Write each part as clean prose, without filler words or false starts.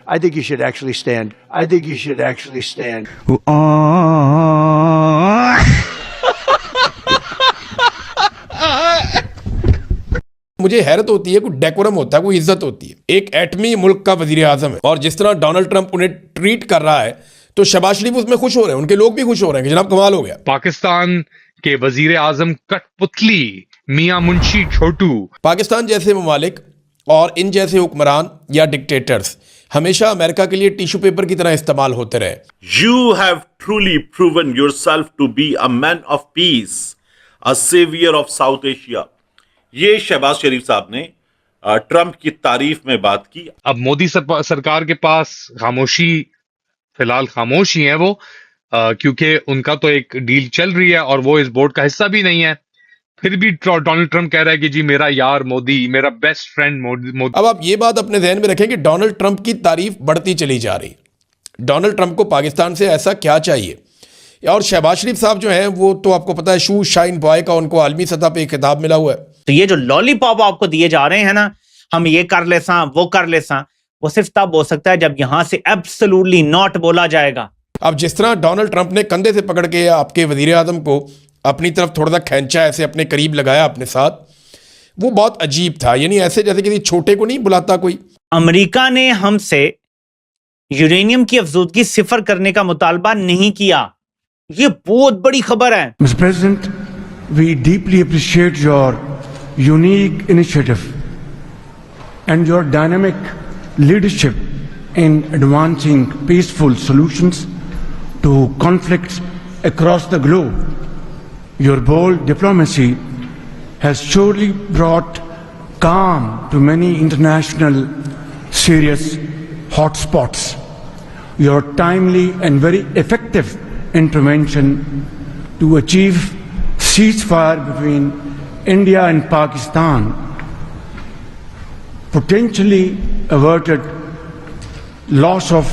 I think you should actually stand. I think you should actually stand. मुझे हैरत होती है, कोई डेकोरम होता है, कोई इज्जत होती है। एक एटमी मुल्क का वजीर आजम है और जिस तरह डोनाल्ड ट्रंप उन्हें ट्रीट कर रहा है तो शहबाज शरीफ उसमें खुश हो रहे हैं, उनके लोग भी खुश हो रहे हैं कि जनाब कमाल हो गया। पाकिस्तान के वजीर आजम कठपुतली मियां मुंशी छोटू। पाकिस्तान जैसे ममालिक और इन जैसे हुक्मरान या डिक्टेटर्स हमेशा अमेरिका के लिए टिश्यू पेपर की तरह इस्तेमाल होते रहे। You have truly proven yourself to be a man of peace, a savior of South Asia. ये शहबाज शरीफ साहब ने ट्रंप की तारीफ में बात की। अब मोदी सरकार के पास खामोशी, फिलहाल खामोश ही है वो, क्योंकि उनका तो एक डील चल रही है और वो इस बोर्ड का हिस्सा भी नहीं है। फिर भी डोनाल्ड ट्रंप कह रहा है कि जी मेरा यार मोदी, मेरा बेस्ट फ्रेंड मोदी। अब आप ये बात अपने ध्यान में रखें कि डोनाल्ड ट्रंप की तारीफ बढ़ती चली जा रही। डोनाल्ड ट्रंप को पाकिस्तान से ऐसा क्या चाहिए? और शहबाज शरीफ साहब जो हैं वो तो आपको पता है शू शाइन बॉय का उनको आलमी सतह पे खिताब मिला हुआ है। तो ये जो लॉलीपॉप आपको दिए जा रहे हैं ना, हम ये कर ले सा वो कर ले सा, वो सिर्फ तब हो सकता है जब यहां से एब्सोल्युटली नॉट बोला जाएगा। अब जिस तरह डोनाल्ड ट्रंप ने कंधे से पकड़ के आपके वजीर आजम को अपनी तरफ थोड़ा सा खींचा, ऐसे अपने करीब लगाया अपने साथ, वो बहुत अजीब था। यानी ऐसे जैसे किसी छोटे को नहीं बुलाता कोई। अमेरिका ने हमसे यूरेनियम की अफजूदगी सिफर करने का मुतालबा नहीं किया। ये बहुत बड़ी खबर है। Mr. President, we deeply appreciate your unique initiative and your dynamic leadership in advancing peaceful solutions to conflicts across the globe. Your bold diplomacy has surely brought calm to many international serious hotspots. Your timely and very effective intervention to achieve ceasefire between India and Pakistan potentially averted loss of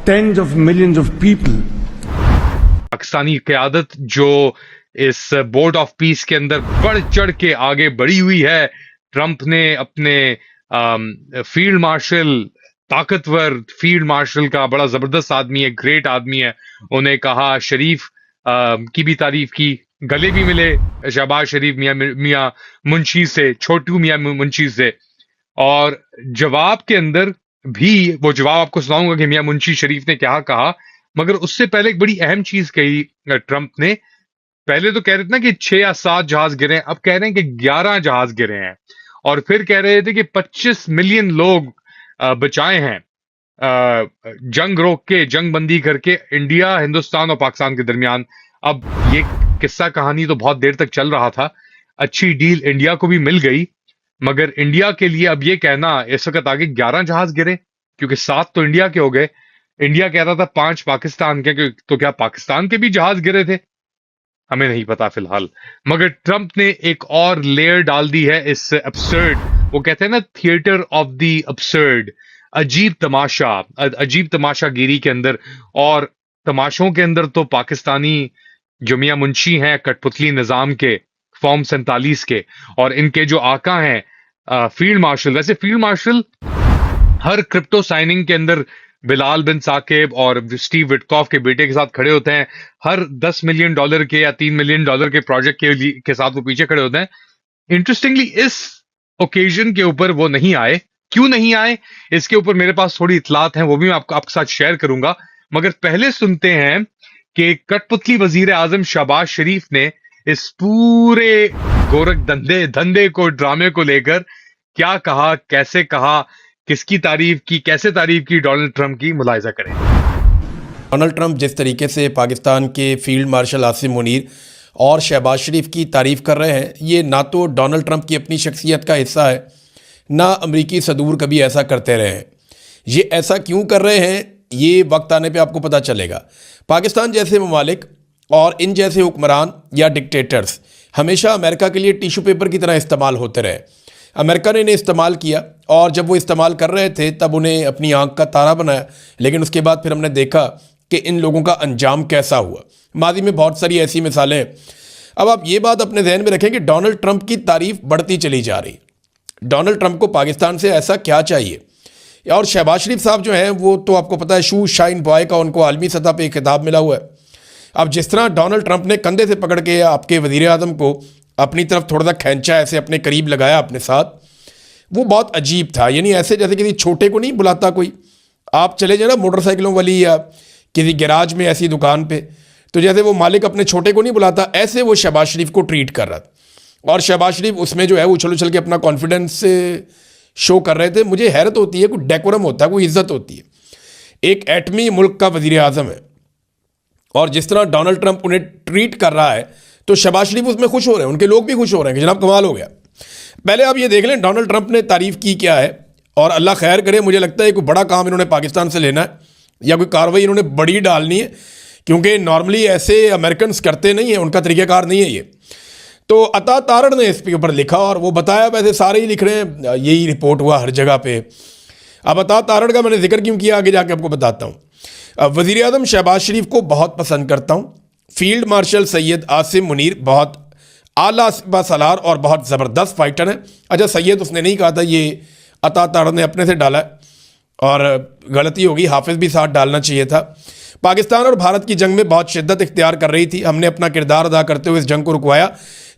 tens of millions of people. Pakistani क़यादत जो इस board of peace के अंदर बढ़ चढ़ के आगे बढ़ी हुई है। ट्रंप ने अपने फील्ड मार्शल, ताकतवर फील्ड मार्शल का, बड़ा जबरदस्त आदमी है, ग्रेट आदमी है, उन्हें कहा, शरीफ की भी तारीफ की, गले भी मिले शहबाज शरीफ मियां मुंशी से, छोटू मियां मुंशी से। और जवाब के अंदर भी वो जवाब आपको सुनाऊंगा कि मियां मुंशी शरीफ ने क्या कहा, मगर उससे पहले एक बड़ी अहम चीज कही ट्रंप ने। पहले तो कह रहे थे ना कि 6 या 7 जहाज गिरे हैं, अब कह रहे हैं कि 11 जहाज गिरे हैं। और फिर कह रहे थे कि 25 मिलियन लोग बचाए हैं जंग रोक के, जंग बंदी करके इंडिया, हिंदुस्तान और पाकिस्तान के दरमियान। अब ये किस्सा कहानी तो बहुत देर तक चल रहा था। अच्छी डील इंडिया को भी मिल गई, मगर इंडिया के लिए अब ये कहना इस वक्त आगे 11 जहाज गिरे, क्योंकि 7 तो इंडिया के हो गए। इंडिया कह रहा था 5 पाकिस्तान के, तो क्या पाकिस्तान के भी जहाज गिरे थे? हमें नहीं पता फिलहाल। मगर ट्रंप ने एक और लेयर डाल दी है इस अब्सर्ड, वो कहते हैं ना थिएटर ऑफ द अब्सर्ड, अजीब तमाशा, अजीब तमाशागिरी के अंदर। और तमाशों के अंदर तो पाकिस्तानी जो मियां मुंशी हैं कठपुतली निजाम के, फॉर्म 47 के, और इनके जो आका हैं फील्ड मार्शल। वैसे फील्ड मार्शल हर क्रिप्टो साइनिंग के अंदर बिलाल बिन साकिब और स्टीव विटकॉफ के बेटे के साथ खड़े होते हैं। हर $10 मिलियन के या $3 मिलियन के प्रोजेक्ट के साथ वो पीछे खड़े होते हैं। इंटरेस्टिंगली इस ओकेजन के ऊपर वो नहीं आए। क्यों नहीं आए, इसके ऊपर मेरे पास थोड़ी इतलात हैं, वो भी मैं आपके साथ शेयर करूंगा। मगर पहले सुनते हैं कि कठपुतली वजीर आजम शहबाज शरीफ ने इस पूरे गोरख धंधे को, ड्रामे को लेकर क्या कहा, कैसे कहा, किसकी तारीफ की, कैसे तारीफ की डोनाल्ड ट्रंप की, मुलाहिजा करें। डोनाल्ड ट्रंप जिस तरीके से पाकिस्तान के फील्ड मार्शल आसिम मुनीर और शहबाज शरीफ की तारीफ कर रहे हैं, ये ना तो डोनाल्ड ट्रंप की अपनी शख्सियत का हिस्सा है, ना अमरीकी सदूर कभी ऐसा करते रहे हैं। ये ऐसा क्यों कर रहे हैं, ये वक्त आने पे आपको पता चलेगा। पाकिस्तान जैसे ममालिक और इन जैसे हुक्मरान या डिक्टेटर्स हमेशा अमेरिका के लिए टिश्यू पेपर की तरह इस्तेमाल होते रहे। अमेरिका ने इन्हें इस्तेमाल किया और जब वो इस्तेमाल कर रहे थे तब उन्हें अपनी आंख का तारा बनाया, लेकिन उसके बाद फिर हमने देखा कि इन लोगों का अंजाम कैसा हुआ। माजी में बहुत सारी ऐसी मिसालें हैं। अब आप ये बात अपने ध्यान में रखें कि डोनाल्ड ट्रंप की तारीफ बढ़ती चली जा रही। डोनाल्ड ट्रंप को पाकिस्तान से ऐसा क्या चाहिए? और शहबाज शरीफ साहब जो हैं वो तो आपको पता है शू शाइन बॉय का उनको आलमी सतह पे एक खिताब मिला हुआ है। अब जिस तरह डोनाल्ड ट्रंप ने कंधे से पकड़ के आपके वज़ीर आज़म को अपनी तरफ थोड़ा सा खींचा, ऐसे अपने करीब लगाया अपने साथ, वो बहुत अजीब था। यानी ऐसे जैसे किसी छोटे को नहीं बुलाता कोई, आप चले जाए ना मोटरसाइकिलों वाली या किसी गैराज में ऐसी दुकान पे, तो जैसे वो मालिक अपने छोटे को नहीं बुलाता, ऐसे वो शहबाज शरीफ को ट्रीट कर रहा था। और शहबाज शरीफ उसमें जो है उछल उछल के अपना कॉन्फिडेंस शो कर रहे थे। मुझे हैरत होती है, कोई डेकोरम होता है, कोई इज्जत होती है। एक एटमी मुल्क का वज़ीर आज़म है और जिस तरह डोनाल्ड ट्रंप उन्हें ट्रीट कर रहा है तो शहबाज शरीफ उसमें खुश हो रहे हैं, उनके लोग भी खुश हो रहे हैं कि जनाब कमाल हो गया। पहले आप ये देख लें डोनाल्ड ट्रंप ने तारीफ़ की क्या है, और अल्लाह खैर करे। मुझे लगता है कोई बड़ा काम इन्होंने पाकिस्तान से लेना है या कोई कार्रवाई इन्होंने बड़ी डालनी है, क्योंकि नॉर्मली ऐसे अमेरिकन करते नहीं हैं, उनका तरीक़ाकार नहीं है ये। तो अता तारड़ ने इस पे ऊपर लिखा और वो बताया, वैसे सारे ही लिख रहे हैं, यही रिपोर्ट हुआ हर जगह पे। अब अता तारड़ का मैंने जिक्र क्यों किया आगे जाके आपको बताता हूँ। वज़ीर आज़म शहबाज शरीफ को बहुत पसंद करता हूँ। फील्ड मार्शल सैयद आसिम मुनीर बहुत आला सलार और बहुत ज़बरदस्त फाइटर है। अच्छा, सैयद उसने नहीं कहा था, ये अता तारड़ ने अपने से डाला है और गलती होगी, हाफिज़ भी साथ डालना चाहिए था। पाकिस्तान और भारत की जंग में बहुत शिद्दत इख्तियार कर रही थी, हमने अपना किरदार अदा करते हुए इस जंग को रुकवाया।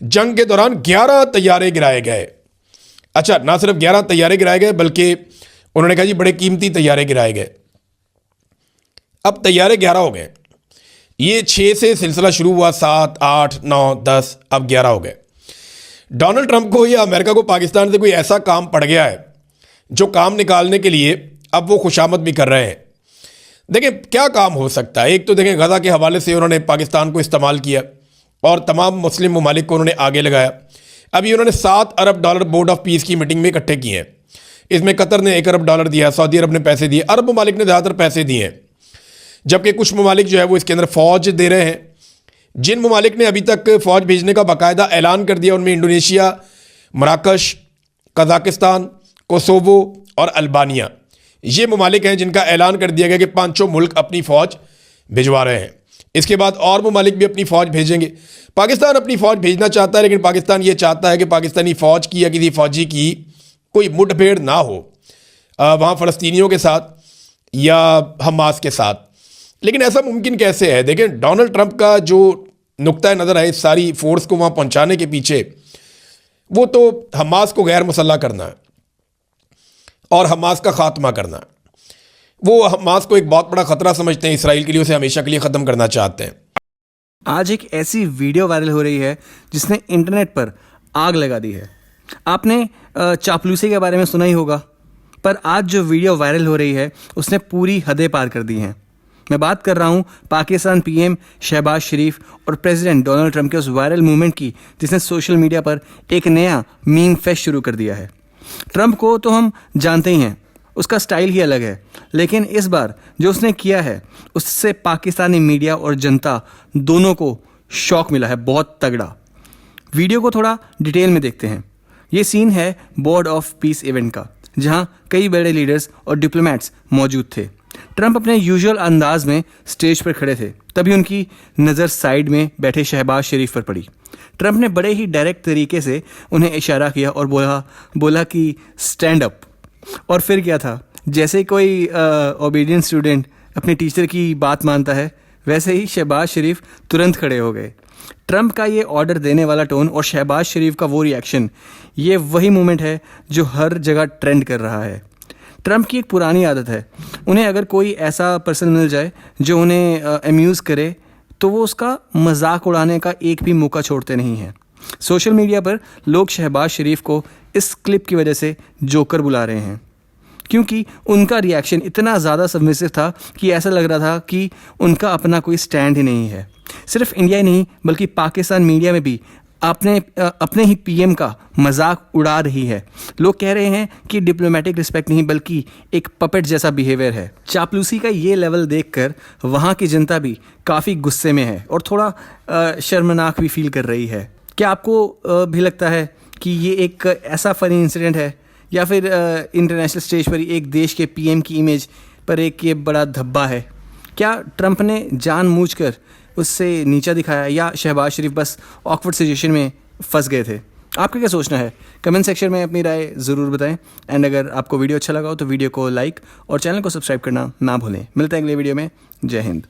जंग के दौरान 11 तैयारे गिराए गए। अच्छा, ना सिर्फ 11 तैयारे गिराए गए बल्कि उन्होंने कहा जी बड़े कीमती तैयारे गिराए गए। अब तैयारे 11 हो गए। ये 6 से सिलसिला शुरू हुआ, 7, 8, 9, 10, अब 11 हो गए। डोनाल्ड ट्रंप को या अमेरिका को पाकिस्तान से कोई ऐसा काम पड़ गया है जो काम निकालने के लिए अब वो खुशामद भी कर रहे हैं। देखिए क्या काम हो सकता है। एक तो देखें गज़ा के हवाले से उन्होंने पाकिस्तान को इस्तेमाल किया और तमाम मुस्लिम ममालिक को उन्होंने आगे लगाया। अभी उन्होंने $7 अरब बोर्ड ऑफ पीस की मीटिंग में इकट्ठे किए हैं। इसमें कतर ने $1 अरब दिया, सऊदी अरब ने पैसे दिए, अरब ममालिक ने ज़्यादातर पैसे दिए हैं, जबकि कुछ ममालिक जो है वो इसके अंदर फ़ौज दे रहे हैं। जिन ममालिक ने अभी तक फ़ौज भेजने का बाकायदा ऐलान कर दिया उनमें इंडोनेशिया, मराकश, कज़ाकिस्तान, कोसोवो और अल्बानिया, ये ममालिक हैं जिनका ऐलान कर दिया गया कि 5 मुल्क अपनी फ़ौज भिजवा रहे हैं। इसके बाद और ममालिक भी अपनी फ़ौज भेजेंगे। पाकिस्तान अपनी फ़ौज भेजना चाहता है, लेकिन पाकिस्तान ये चाहता है कि पाकिस्तानी फ़ौज की या किसी फ़ौजी की कोई मुठभेड़ ना हो वहाँ फ़लस्तीनियों के साथ या हमास के साथ। लेकिन ऐसा मुमकिन कैसे है? देखें डोनाल्ड ट्रंप का जो नुक्ता नज़र है इस सारी फोर्स को वहाँ पहुँचाने के पीछे, वो तो हमास को गैर मुसल्लह करना है और हमास का ख़ात्मा करना है। वो हमास को एक बहुत बड़ा ख़तरा समझते हैं इसराइल के लिए, उसे हमेशा के लिए ख़त्म करना चाहते हैं। आज एक ऐसी वीडियो वायरल हो रही है जिसने इंटरनेट पर आग लगा दी है। आपने चापलूसी के बारे में सुना ही होगा, पर आज जो वीडियो वायरल हो रही है उसने पूरी हदें पार कर दी हैं। मैं बात कर रहा हूँ पाकिस्तान पीएम शहबाज शरीफ और प्रेसिडेंट डोनाल्ड ट्रंप के उस वायरल मूवमेंट की जिसने सोशल मीडिया पर एक नया मीम फेस्ट शुरू कर दिया है। ट्रंप को तो हम जानते ही हैं, उसका स्टाइल ही अलग है, लेकिन इस बार जो उसने किया है उससे पाकिस्तानी मीडिया और जनता दोनों को शॉक मिला है, बहुत तगड़ा। वीडियो को थोड़ा डिटेल में देखते हैं। ये सीन है बोर्ड ऑफ पीस इवेंट का, जहां कई बड़े लीडर्स और डिप्लोमेट्स मौजूद थे। ट्रंप अपने यूजुअल अंदाज में स्टेज पर खड़े थे, तभी उनकी नज़र साइड में बैठे शहबाज शरीफ पर पड़ी। ट्रंप ने बड़े ही डायरेक्ट तरीके से उन्हें इशारा किया और बोला कि स्टैंड अप। और फिर क्या था, जैसे कोई ओबीडियंट स्टूडेंट अपने टीचर की बात मानता है, वैसे ही शहबाज शरीफ तुरंत खड़े हो गए। ट्रंप का ये ऑर्डर देने वाला टोन और शहबाज शरीफ का वो रिएक्शन, ये वही मोमेंट है जो हर जगह ट्रेंड कर रहा है। ट्रंप की एक पुरानी आदत है, उन्हें अगर कोई ऐसा पर्सन मिल जाए जो उन्हें अम्यूज़ करे तो वो उसका मजाक उड़ाने का एक भी मौका छोड़ते नहीं हैं। सोशल मीडिया पर लोग शहबाज शरीफ को इस क्लिप की वजह से जोकर बुला रहे हैं, क्योंकि उनका रिएक्शन इतना ज़्यादा सबमिसिव था कि ऐसा लग रहा था कि उनका अपना कोई स्टैंड ही नहीं है। सिर्फ इंडिया ही नहीं बल्कि पाकिस्तान मीडिया में भी अपने ही पीएम का मजाक उड़ा रही है। लोग कह रहे हैं कि डिप्लोमेटिक रिस्पेक्ट नहीं बल्कि एक पपेट जैसा बिहेवियर है। चापलूसी का ये लेवल देखकर वहाँ की जनता भी काफ़ी गुस्से में है और थोड़ा शर्मनाक भी फील कर रही है। क्या आपको भी लगता है कि ये एक ऐसा फ़नी इंसिडेंट है या फिर इंटरनेशनल स्टेज पर एक देश के पीएम की इमेज पर एक ये बड़ा धब्बा है? क्या ट्रंप ने जानबूझकर उससे नीचा दिखाया या शहबाज शरीफ बस ऑकवर्ड सिचुएशन में फंस गए थे? आपका क्या सोचना है? कमेंट सेक्शन में अपनी राय ज़रूर बताएं। एंड अगर आपको वीडियो अच्छा लगा हो तो वीडियो को लाइक और चैनल को सब्सक्राइब करना ना भूलें। मिलते हैं अगले वीडियो में। जय हिंद।